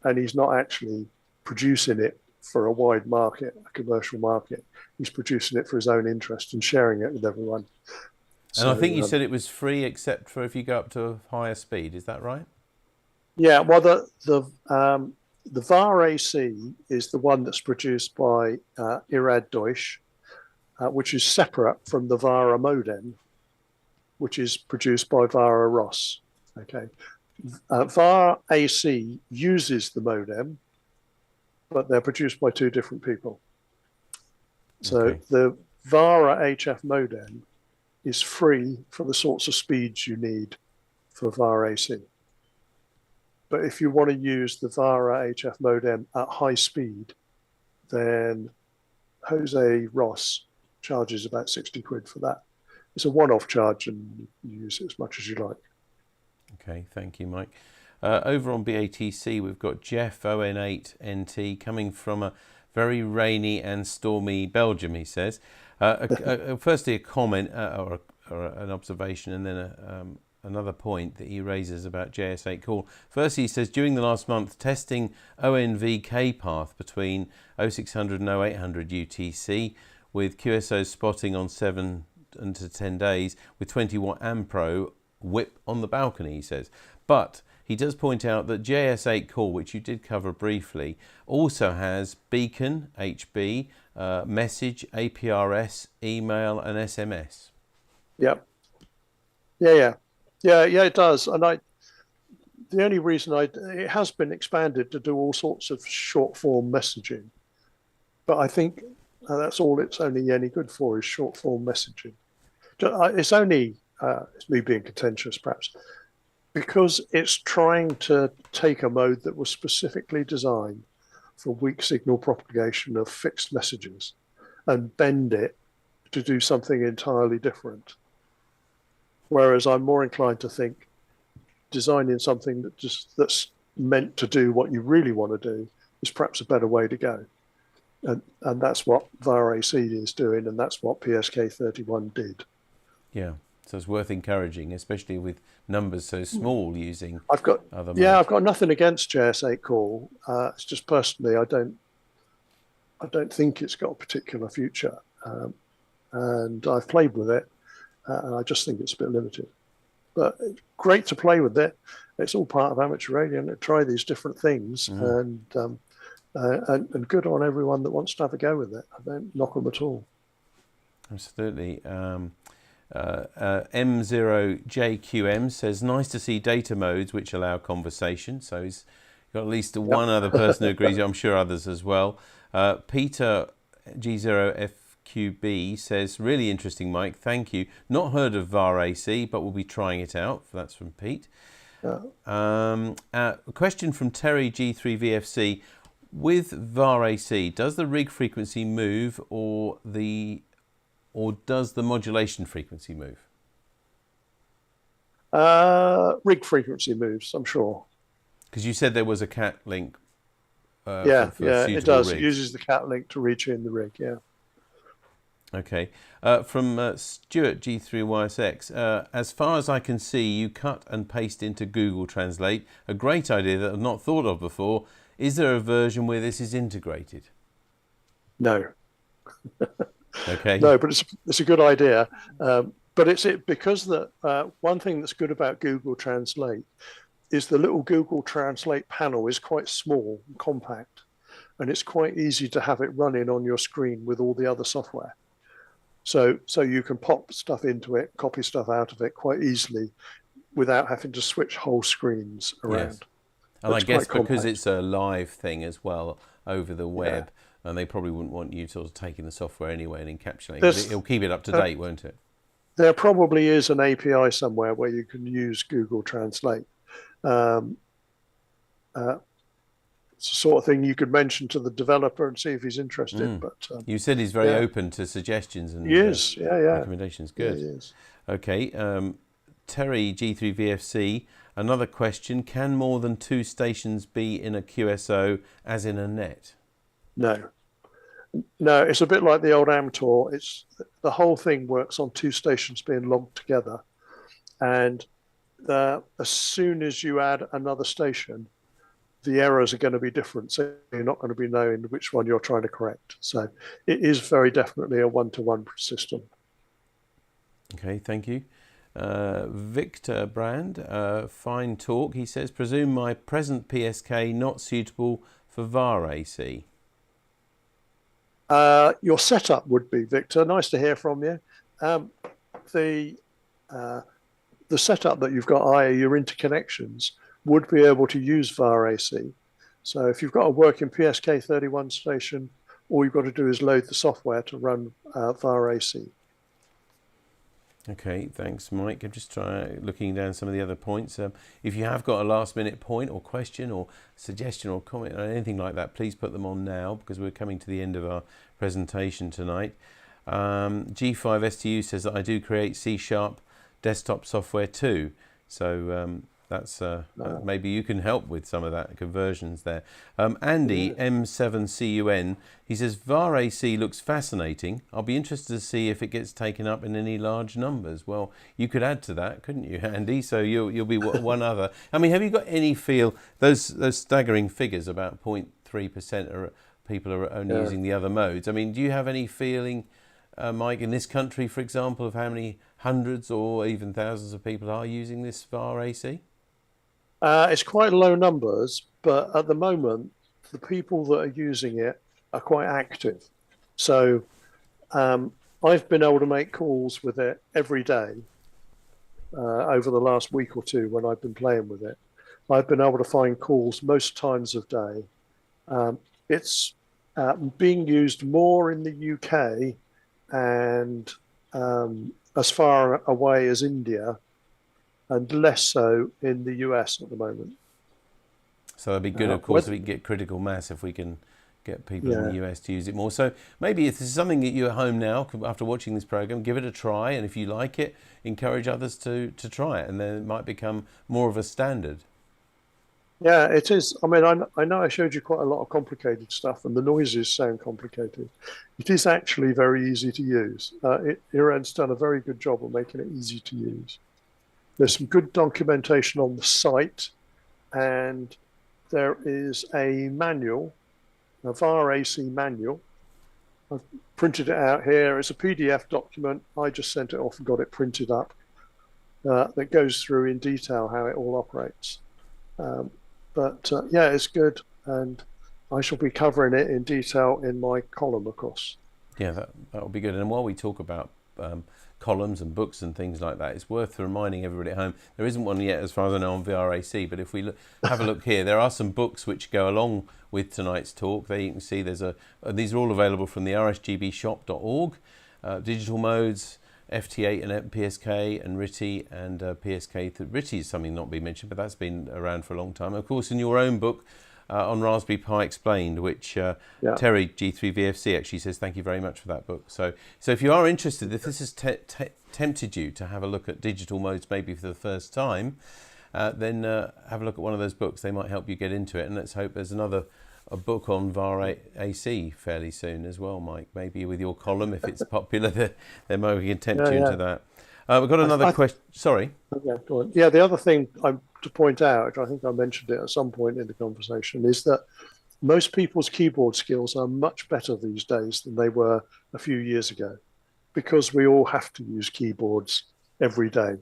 And he's not actually producing it for a wide market, a commercial market. He's producing it for his own interest and sharing it with everyone. And I think you said it was free except for if you go up to a higher speed. Is that right? Yeah, well, the VAR AC is the one that's produced by Irad Deutsch, which is separate from the Vara modem, which is produced by Vara Ross. Okay, VAR AC uses the modem, but they're produced by two different people. So the Vara HF modem is free for the sorts of speeds you need for VAR AC. But if you want to use the Vara HF modem at high speed, then Jose Ross charges about 60 quid for that. It's a one-off charge and you use it as much as you like. Okay, thank you, Mike. Over on BATC, we've got G4WNC coming from a very rainy and stormy Belgium, he says. Firstly, a comment or an observation, and then another point that he raises about JS8 call. Firstly, he says, during the last month, testing ONVK path between 0600 and 0800 UTC with QSO spotting on 7 to 10 days with 20 watt Ampro whip on the balcony, he says. But he does point out that JS8 call, which you did cover briefly, also has beacon, HB, message, APRS, email and SMS. Yep. Yeah, it does. And the only reason it has been expanded to do all sorts of short form messaging, but I think that's all it's only any good for is short form messaging. It's only it's me being contentious, perhaps, because it's trying to take a mode that was specifically designed for weak signal propagation of fixed messages and bend it to do something entirely different. Whereas I'm more inclined to think designing something that's meant to do what you really want to do is perhaps a better way to go. And that's what Vara AC is doing, and that's what PSK31 did. Yeah, so it's worth encouraging, especially with numbers so small using other modes. I've got nothing against JS8 call. It's just personally, I don't think it's got a particular future. And I've played with it, and I just think it's a bit limited. But it's great to play with it. It's all part of amateur radio, and try these different things. And good on everyone that wants to have a go with it. I don't knock them at all. Absolutely. M0JQM says, nice to see data modes which allow conversation. So he's got at least one other person who agrees. I'm sure others as well. Peter G4WNC says, really interesting, Mike. Thank you. Not heard of Vara AC, but we'll be trying it out. That's from Pete. A question from Terry G3VFC. With Vara AC, does the rig frequency move or does the modulation frequency move? Rig frequency moves, I'm sure. Because you said there was a cat link. For it does. Rigs. It uses the cat link to reach in the rig, yeah. Okay. From Stuart G3YSX, as far as I can see, you cut and paste into Google Translate. A great idea that I've not thought of before. Is there a version where this is integrated? No. Okay. No, but it's a good idea. But because one thing that's good about Google Translate is the little Google Translate panel is quite small and compact, and it's quite easy to have it running on your screen with all the other software. So you can pop stuff into it, copy stuff out of it quite easily without having to switch whole screens around. Yes. And I guess because it's a live thing as well over the web, and they probably wouldn't want you sort of taking the software anyway and encapsulating it. It'll keep it up to date, won't it? There probably is an API somewhere where you can use Google Translate. It's the sort of thing you could mention to the developer and see if he's interested. But you said he's very open to suggestions and recommendations. Good. Yeah, he is. Okay. Terry G3VFC, another question. Can more than 2 stations be in a QSO as in a net? No, it's a bit like the old AmTOR. It's the whole thing works on 2 stations being logged together, and as soon as you add another station, the errors are going to be different. So you're not going to be knowing which one you're trying to correct. So it is very definitely a one-to-one system. Okay, thank you. Victor Brand, fine talk. He says, presume my present PSK not suitable for Vara AC. Your setup would be, Victor. Nice to hear from you. The setup that you've got, i.e. your interconnections, would be able to use Vara AC. So if you've got a working PSK31 station, all you've got to do is load the software to run Vara AC. Okay, thanks, Mike. I'm just looking down some of the other points. If you have got a last-minute point or question or suggestion or comment or anything like that, please put them on now because we're coming to the end of our presentation tonight. G5STU says that I do create C# desktop software too. So that's maybe you can help with some of that conversions there. Andy M7CUN, he says Vara AC looks fascinating. I'll be interested to see if it gets taken up in any large numbers. Well, you could add to that, couldn't you, Andy? So you'll be one other. I mean, have you got any feel those staggering figures about 0.3% are people are only using the other modes? I mean, do you have any feeling, Mike, in this country, for example, of how many hundreds or even thousands of people are using this Vara AC? It's quite low numbers, but at the moment, the people that are using it are quite active. So I've been able to make calls with it every day over the last week or two when I've been playing with it. I've been able to find calls most times of day. It's being used more in the UK and as far away as India and less so in the US at the moment. So it'd be good, of course, if we can get critical mass, if we can get people in the US to use it more. So maybe if this is something that you're at home now, after watching this program, give it a try. And if you like it, encourage others to try it. And then it might become more of a standard. Yeah, it is. I mean, I know I showed you quite a lot of complicated stuff, and the noises sound complicated. It is actually very easy to use. Iran's done a very good job of making it easy to use. There's some good documentation on the site, and there is a manual, a Vara AC manual. I've printed it out here. It's a PDF document. I just sent it off and got it printed up. That goes through in detail how it all operates. But yeah, it's good, and I shall be covering it in detail in my column, of course. Yeah, that will be good. And while we talk about columns and books and things like that, it's worth reminding everybody at home, there isn't one yet as far as I know on VRAC, but if we have a look here, there are some books which go along with tonight's talk. There you can see these are all available from the rsgbshop.org, digital modes, FT8 and PSK and RTTY and PSK. RTTY is something not being mentioned, but that's been around for a long time. Of course, in your own book on Raspberry Pi Explained, which Terry G4WNC actually says thank you very much for that book. So if you are interested, if this has tempted you to have a look at digital modes maybe for the first time, then have a look at one of those books. They might help you get into it. And let's hope there's a book on Vara AC fairly soon as well, Mike. Maybe with your column, if it's popular, then maybe we can tempt you into that. We've got another question. Sorry. Okay, go on. Yeah, the other thing to point out, I think I mentioned it at some point in the conversation, is that most people's keyboard skills are much better these days than they were a few years ago, because we all have to use keyboards every day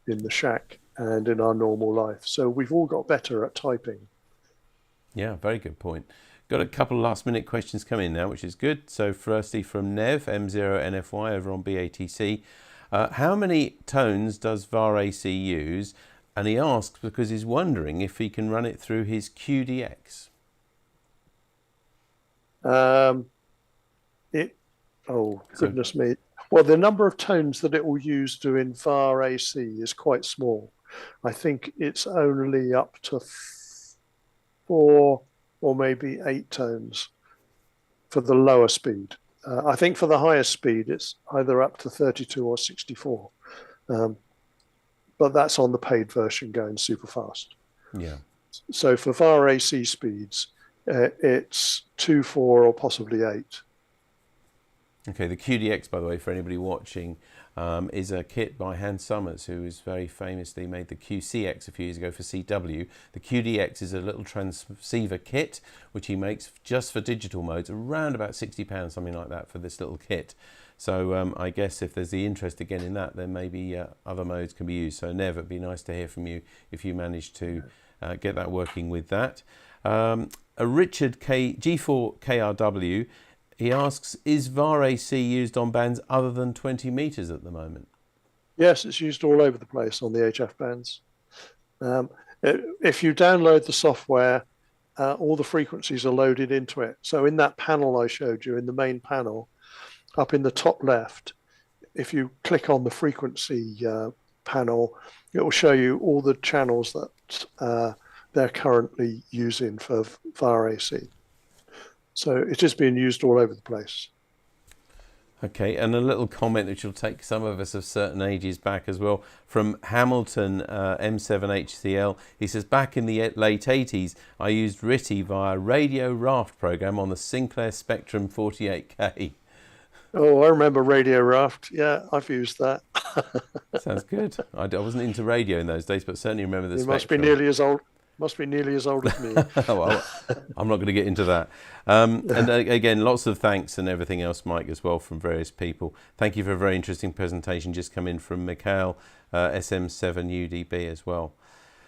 in the shack and in our normal life. So we've all got better at typing. Yeah, very good point. Got a couple of last minute questions coming in now, which is good. So firstly from Nev, M0NFY over on BATC. How many tones does VAR-AC use? And he asks because he's wondering if he can run it through his QDX. Goodness me. Well, the number of tones that it will use doing VAR-AC is quite small. I think it's only up to 4 or maybe 8 tones for the lower speed. I think for the higher speed, it's either up to 32 or 64. But that's on the paid version going super fast. Yeah. So for VAR-AC speeds, it's 2, 4, or possibly 8. Okay, the QDX, by the way, for anybody watching, is a kit by Hans Summers, who has very famously made the QCX a few years ago for CW. The QDX is a little transceiver kit, which he makes just for digital modes, around about £60, something like that, for this little kit. So I guess if there's the interest again in that, then maybe other modes can be used. So Nev, it'd be nice to hear from you if you manage to get that working with that. A Richard G4KRW, he asks, is VAR-AC used on bands other than 20 meters at the moment? Yes, it's used all over the place on the HF bands. If you download the software, all the frequencies are loaded into it. So in that panel I showed you, in the main panel, up in the top left, if you click on the frequency panel, it will show you all the channels that they're currently using for VAR-AC. So it is being used all over the place. Okay, and a little comment which will take some of us of certain ages back as well, from Hamilton M7HCL. He says, back in the late 80s, I used RTTY via Radio Raft program on the Sinclair Spectrum 48K. Oh, I remember Radio Raft. Yeah, I've used that. Sounds good. I wasn't into radio in those days, but certainly remember the Spectrum. Must be nearly as old. Must be nearly as old as me. Well, I'm not going to get into that. And again, lots of thanks and everything else, Mike, as well, from various people. Thank you for a very interesting presentation just come in from Mikhail, SM7UDB as well.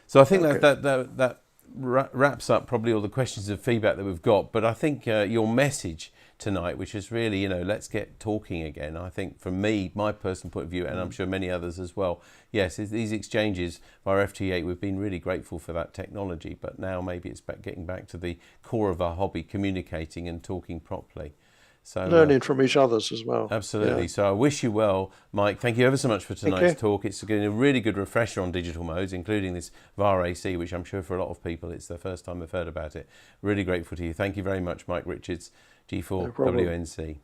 So I think that wraps up probably all the questions and feedback that we've got. But I think your message tonight, which is really, let's get talking again. I think from me, my personal point of view, and I'm sure many others as well, yes, these exchanges via FT8, we've been really grateful for that technology, but now maybe it's getting back to the core of our hobby, communicating and talking properly. So learning from each other's as well. Absolutely. Yeah. So I wish you well, Mike. Thank you ever so much for tonight's talk. It's getting a really good refresher on digital modes, including this Vara AC, which I'm sure for a lot of people it's the first time they've heard about it. Really grateful to you. Thank you very much, Mike Richards, G4WNC.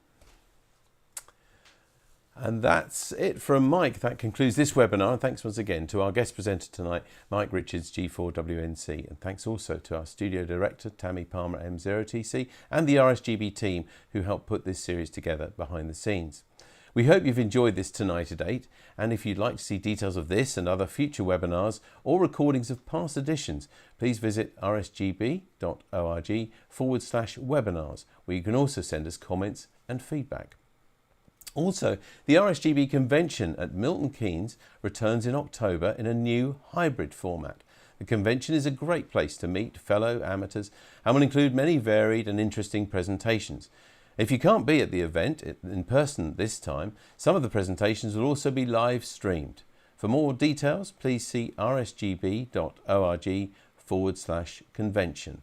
And that's it from Mike. That concludes this webinar. And thanks once again to our guest presenter tonight, Mike Richards, G4WNC. And thanks also to our studio director, Tammy Palmer, M0TC, and the RSGB team who helped put this series together behind the scenes. We hope you've enjoyed this Tonight at 8. And if you'd like to see details of this and other future webinars or recordings of past editions, please visit rsgb.org/webinars, where you can also send us comments and feedback. Also, the RSGB convention at Milton Keynes returns in October in a new hybrid format. The convention is a great place to meet fellow amateurs and will include many varied and interesting presentations. If you can't be at the event in person this time, some of the presentations will also be live streamed. For more details, please see rsgb.org/convention.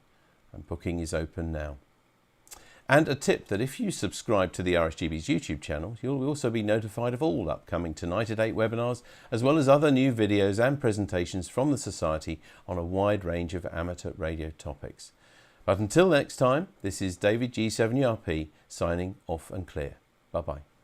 And booking is open now. And a tip that if you subscribe to the RSGB's YouTube channel, you'll also be notified of all upcoming Tonight at 8 webinars, as well as other new videos and presentations from the Society on a wide range of amateur radio topics. But until next time, this is David G7URP signing off and clear. Bye-bye.